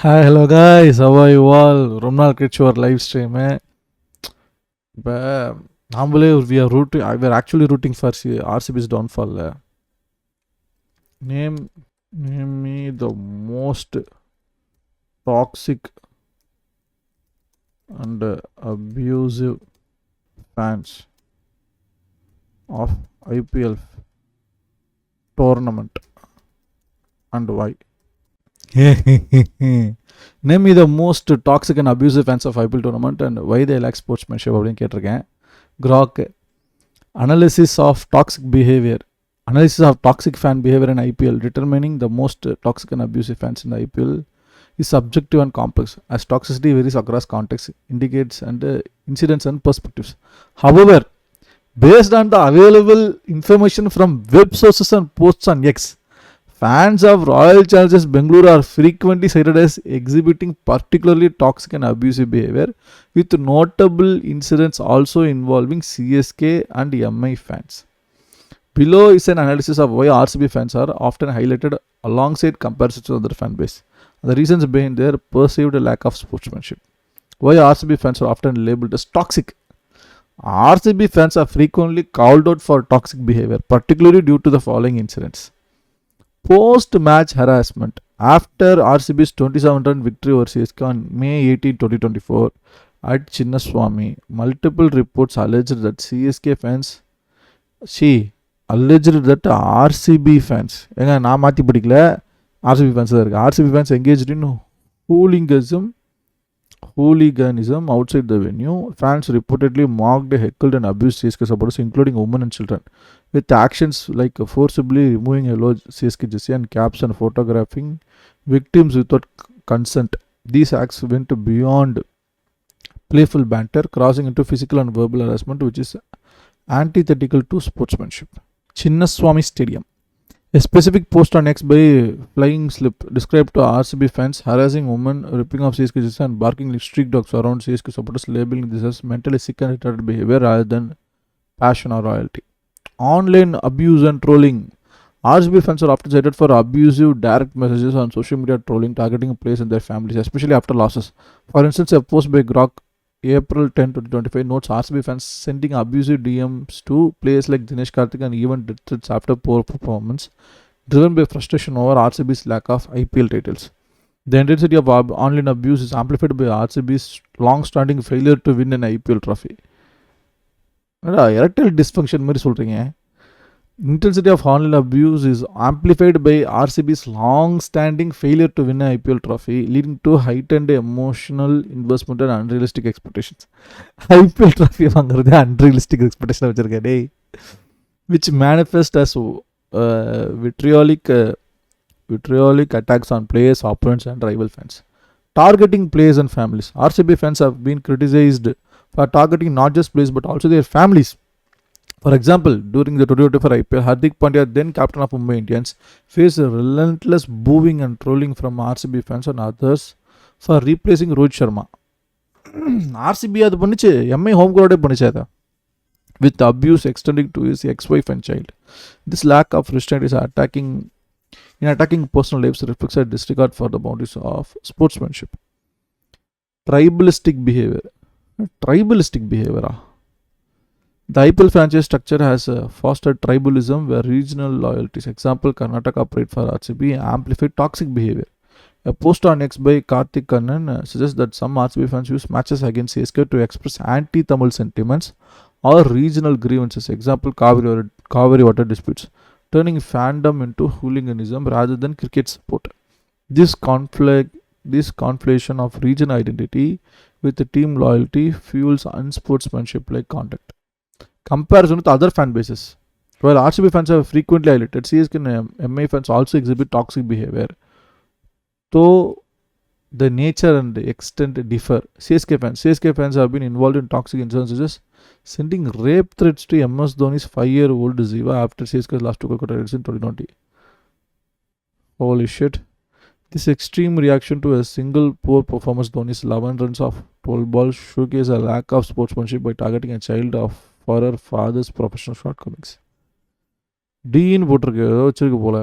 Hi, hello guys, how are you all? ரொம்ப நாள் கழிச்சு ஒரு லைவ் ஸ்ட்ரீமு. இப்போ நாமளே we are actually rooting for RCB's downfall. Name me the most toxic and abusive fans of IPL tournament and why. Name me the most toxic and abusive fans of IPL tournament and why they lack sportsmanship அப்படின்னு கேட்டிருக்கேன். GROK analysis of toxic behavior. Analysis of toxic fan behavior in IPL, determining the most toxic and abusive fans in the IPL is subjective and complex, as toxicity varies across contexts, indicates and incidents and perspectives. However, based on the available information from web sources and posts on X, fans of Royal Challengers Bengaluru are frequently cited as exhibiting particularly toxic and abusive behavior, with notable incidents also involving CSK and MI fans. Below is an analysis of why RCB fans are often highlighted alongside comparisons to other fan base. The reasons behind their perceived lack of sportsmanship. Why RCB fans are often labeled as toxic. RCB fans are frequently called out for toxic behavior, particularly due to the following incidents. Post-match harassment. After RCB's 27-run victory over CSK on May 18, 2024 at Chinnaswamy, multiple reports alleged that CSK fans alleged that RCB fans, ஏங்க நான் மாற்றி படிக்கல, RCB fans தான் இருக்குது. RCB fans engaged in hooliganism outside the venue. Fans reportedly mocked, heckled and abused CSK supporters, including women and children, with actions like forcibly removing yellow CSK jersey and caps and photographing victims without consent. These acts went beyond playful banter, crossing into physical and verbal harassment, which is antithetical to sportsmanship. Chinnaswamy Stadium. A specific post on X by Flying Slip described to RCB fans harassing women, ripping off CSK jerseys and barking like street dogs around CSK supporters, labeling this as mentally sick and retarded behavior rather than passion or royalty. Online abuse and trolling. RCB fans are often cited for abusive direct messages on social media trolling, targeting players and their families, especially after losses. For instance, a post by GROK April 10, 2025 notes RCB fans sending abusive DMs to players like Dinesh Karthik and even death threats after poor performance, driven by frustration over RCB's lack of IPL titles. The intensity of online abuse is amplified by RCB's long-standing failure to win an IPL trophy. Erectile dysfunction மாதிரி சொல்கிறீங்க. Intensity of online abuse is amplified by RCB's long-standing failure to win an IPL trophy, leading to heightened emotional investment and unrealistic expectations. IPL trophy வாங்குறது unrealistic expectation வச்சிருக்கேன், which manifest as vitriolic attacks on players, opponents and rival fans. Targeting players and families. RCB fans have been criticized for targeting not just players but also their families. For example, during the 2024 IPL, Hardik Pandya, then captain of Mumbai Indians, faced relentless booing and trolling from RCB fans and others for replacing Rohit Sharma. RCB அது பண்ணிச்சு, MI home crowd பண்ணிச்சு அதை, with abuse extending to his ex-wife and child. This lack of restraint is attacking personal lives reflects a disregard for the boundaries of sportsmanship. Tribalistic behavior. The IPL franchise structure has fostered tribalism where regional loyalties, example Karnataka pride for RCB, amplified toxic behavior. A post on X by Karthik Kannan suggests that some RCB fans use matches against CSK to express anti-Tamil sentiments or regional grievances, example Kaveri water disputes, turning fandom into hooliganism rather than cricket support. This conflation of region identity with team loyalty fuels unsportsmanship-like conduct. Comparison with other fan bases. While RCB fans are frequently highlighted, CSK and MI fans also exhibit toxic behavior, though the nature and the extent differ. CSK fans have been involved in toxic incidents such as sending rape threats to MS Dhoni's 5-year-old Ziva after CSK lost to Kolkata Knight Riders in 2020. Holy shit. This extreme reaction to a single poor performance, Dhoni's 11 runs of 12 balls, showcase a lack of sportsmanship by targeting a child for her father's professional shortcomings. D in போட்டிருக்கு, ஏதோ வச்சிருக்கு போல.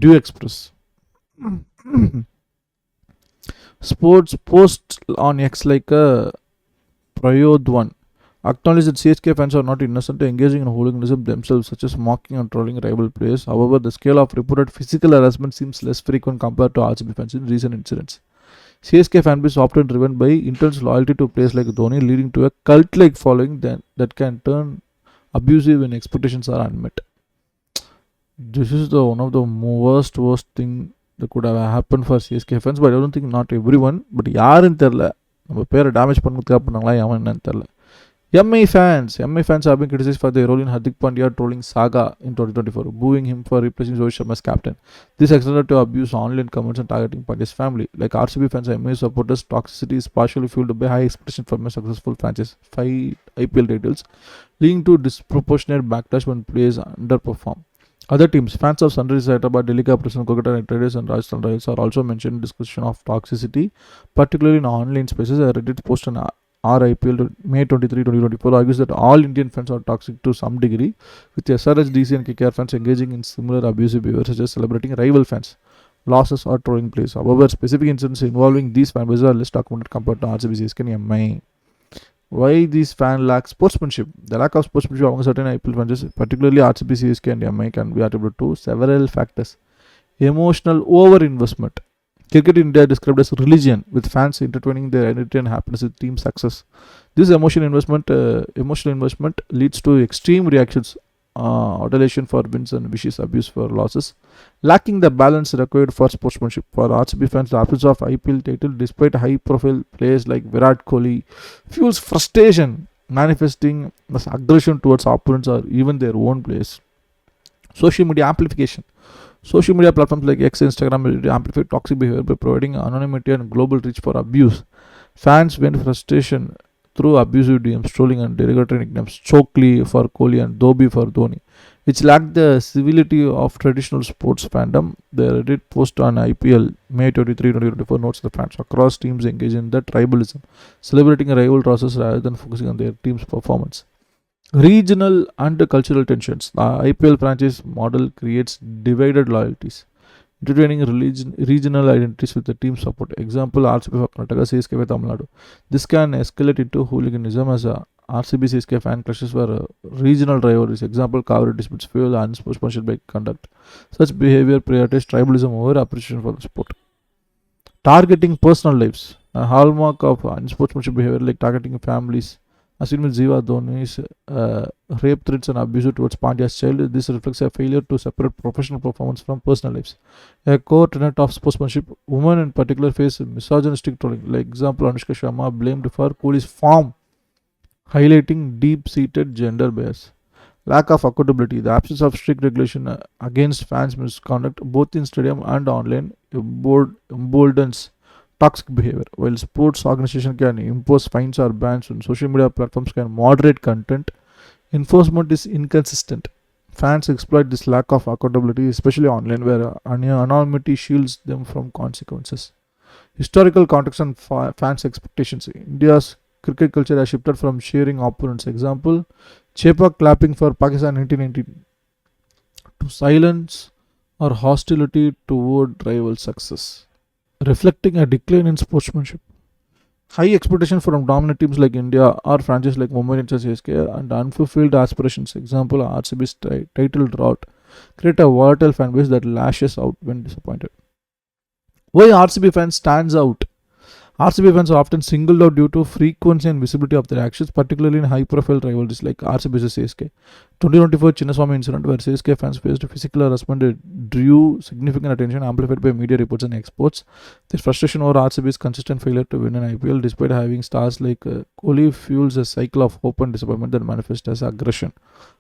Due Express. Sports post on X like a Prayod one acknowledge that CSK fans are not innocent, engaging in hooliganism themselves, such as mocking and trolling rival players. However, the scale of reported physical harassment seems less frequent compared to RCB fans in recent incidents. CSK fanbase is often driven by intense loyalty to players like Dhoni, leading to a cult-like following that can turn abusive when expectations are unmet. This is the one of the worst thing that could have happened for CSK fans, but I don't think not everyone, but யாருன்னு தெரில, நம்ம பேரை damage பண்ணுறதுக்காக பண்ணாங்களா எவன் என்னன்னு தெரில. MI fans have been criticized for their role in Hardik Pandya trolling saga in 2024, booing him for replacing Rohit Sharma as captain. This extended to abuse, online comments, and targeting Pandya's family. Like RCB fans, MI supporters' toxicity is partially fueled by high expectation from a successful franchise, 5 IPL titles, leading to disproportionate backlash when players underperform. Other teams, fans of Sunrisers Hyderabad, Delhi Capitals, Kolkata Knight Riders, and Rajasthan Royals are also mentioned in discussion of toxicity, particularly in online spaces. A Reddit post on RIPL May 23, 2024 argues that all Indian fans are toxic to some degree, with SRH, DC, and KKR fans engaging in similar abusive behavior, such as celebrating rival fans, losses, or trolling plays. However, specific incidents involving these fan bases are less documented compared to RCB, CSK, and MI. Why these fans lack sportsmanship? The lack of sportsmanship among certain IPL fans, particularly RCB, CSK, and MI, can be attributed to several factors. Emotional over-investment. Cricket in India is described as religion, with fans intertwining their identity and happiness with team success. This emotional investment leads to extreme reactions, adulation for wins and vicious abuse for losses, lacking the balance required for sportsmanship. For RCB fans, the absence of IPL title, despite high-profile players like Virat Kohli, fuels frustration, manifesting as aggression towards opponents or even their own players. Social media amplification. Social media platforms like X, Instagram amplify toxic behavior by providing anonymity and global reach for abuse. Fans vent frustration through abusive DMs, trolling, and derogatory nicknames, Chokli for Kohli and Dobi for Dhoni, which lack the civility of traditional sports fandom. The Reddit post on IPL May 23, 2024 notes the fans across teams engage in the tribalism, celebrating rival losses rather than focusing on their team's performance. Regional and cultural tensions. The IPL franchise model creates divided loyalties, intertwining regional identities with the team support. Example, RCB for Karnataka, CSK for Tamil Nadu. This can escalate into hooliganism as RCB CSK fan clashes were regional rivalries. Example, Kaveri disputes fuel unsportsmanship by conduct. Such behavior prioritizes tribalism over appreciation for the sport. Targeting personal lives. A hallmark of unsportsmanship behavior like targeting families. As seen with Ziva Dhoni's rape threats and abuse towards Pandya's child, this reflects a failure to separate professional performance from personal lives. A core tenet of sportsmanship, women in particular face misogynistic trolling. Like example, Anushka Sharma blamed for Kohli's form, highlighting deep-seated gender bias. Lack of accountability. The absence of strict regulation against fans' misconduct, both in stadium and online, emboldens toxic behavior. While sports organizations can impose fines or bans, and social media platforms can moderate content, enforcement is inconsistent. Fans exploit this lack of accountability, especially online, where anonymity shields them from consequences. Historical context and fans' expectations. India's cricket culture has shifted from cheering opponents. Example, Chepak clapping for Pakistan 1990 to silence or hostility toward rival success, reflecting a decline in sportsmanship. High expectation from dominant teams like India or franchises like Mumbai Indians, CSK, and unfulfilled aspirations. Example, RCB's title drought create a volatile fan base that lashes out when disappointed. Why RCB fans stands out? RCB fans are often singled out due to frequency and visibility of their actions, particularly in high-profile rivalries like RCB vs CSK. 2024 Chinnaswamy incident, where CSK fans faced physical harassment, drew significant attention, amplified by media reports and exports. This frustration over RCB's consistent failure to win an IPL, despite having stars like Kohli, fuels a cycle of hope and disappointment that manifests as aggression.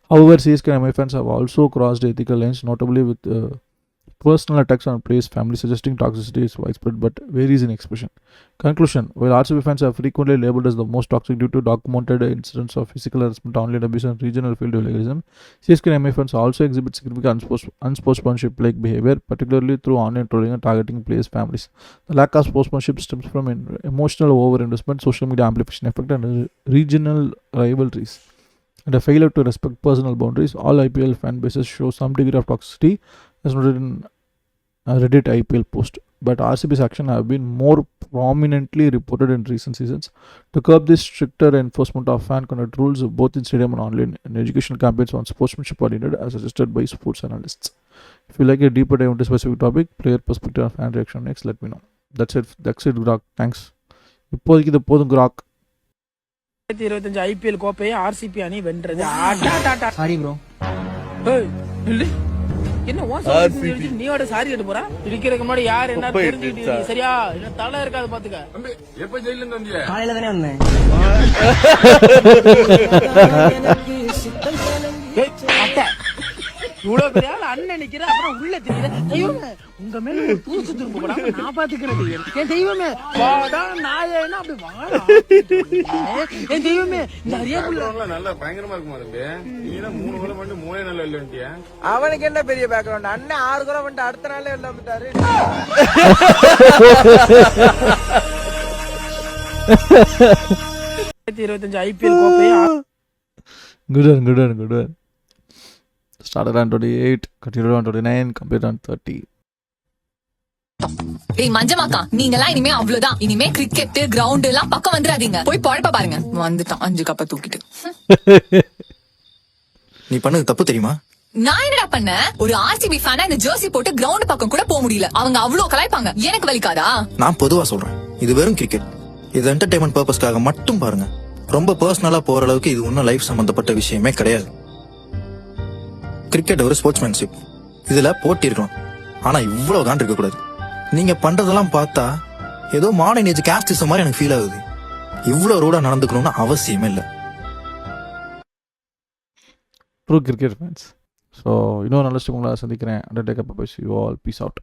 However, CSK and MI fans have also crossed ethical lines, notably with personal attacks on players' family, suggesting toxicity is widespread but varies in expression. Conclusion. While RCB fans are frequently labeled as the most toxic due to documented incidents of physical harassment, online abuse, and regional field hooliganism, CSK and MI fans also exhibit significant unsportsmanship-like behavior, particularly through online trolling and targeting players' families. The lack of sportsmanship stems from emotional over-investment, social media amplification effect, and regional rivalries, and a failure to respect personal boundaries. All IPL fan bases show some degree of toxicity, as noted in a Reddit IPL post, but RCB's action have been more prominently reported in recent seasons. To curb this, stricter enforcement of fan conduct rules, both in stadium and online, and educational campaigns on sportsmanship are needed, as suggested by sports analysts. If you like a deeper dive into a specific topic, player perspective, and fan reaction next, let me know. That's it, GROK. Thanks. இப்போதைக்கு இது போதும் GROK. 2025 IPL கோப்பையை RCP அணி வென்றது. Sorry bro. என்ன நீயோட sorry கேட்டு போறா? இடிக்கிறதுக்கு முன்னாடி யார் என்ன தெரிஞ்சுக்கிட்டு சரியா? என்ன தலை இருக்காது பாத்துக்க. எப்ப ஜெயில இருந்து வந்தீங்க? காலையில தானே வந்தேன். இவ்வளவு பெரிய ஆள் அண்ணன் நிக்கிற அப்புறம் உள்ள தெரியுது. தெய்வமே உங்க மேல ஒரு தூசு திரும்ப போடாம நான் பாத்துக்கிறது. என் தெய்வமே வாடா நாயேன்னா அப்படி வாடா. என் தெய்வமே இந்த அரியப்புள்ள நல்லா பயங்கரமா இருக்குமா தம்பி? நீங்க 3 கோல் பண்ணி 3 நாள் வெளில வந்துட்டியா? அவனுக்கு என்ன பெரிய பேக்ரவுண்ட்? அண்ணன் 6 கோல் பண்ணிட்டு அடுத்த நாளே வெளில வந்துட்டாரு. 2025 IPL கோப்பையை Good one. Started on 28, continued on 29, completed on 30. ஏய் மஞ்சமாக்கா, நீங்கலாம் இனிமே அவ்வளவுதான். இனிமே கிரிக்கெட் கிரவுண்ட் எல்லாம் பக்கம் வந்துடாதீங்க. போய் பழப்ப பாருங்க. வந்துட்டான் 5 கப்ப தூக்கிட்டு. நீ பண்ணது தப்பு தெரியுமா? நான் என்னடா பண்ண? ஒரு RCB ஃபேனா இந்த ஜெர்சி போட்டு கிரவுண்ட் பக்கம் கூட போக முடியல. அவங்க அவ்வளவு கலாய்ப்பாங்க. எனக்கு வலிக்காதா? நான் பொதுவா சொல்றேன், இது வெறும் கிரிக்கெட். இது என்டர்டைன்மெண்ட் பர்பஸ்க்காக மட்டும் பாருங்க. ரொம்ப பர்சனலா போற அளவுக்கு இது ஒன்னும் லைஃப் சம்பந்தப்பட்ட விஷயமே கிடையாது. கிரிக்கெட் ஒரு ஸ்போர்ட்ஸ்மேன்ஷிப். இதுல போட்டி இருக்கலாம், ஆனா இவ்வளவு தான் இருக்க கூடாது. நீங்க பண்றதெல்லாம் பார்த்தா ஏதோ மாடர்ன் ஏஜ் காஸ்டிசம் மாதிரி எனக்கு ஃபீல் ஆகுது. இவ்வளவு ரூடா நடந்துக்கணும்னு அவசியமே இல்லை. True cricket fans. So, இன்னொரு நல்ல உங்களை சந்திக்கிறேன். Undertaker, bye. See you all. Peace out.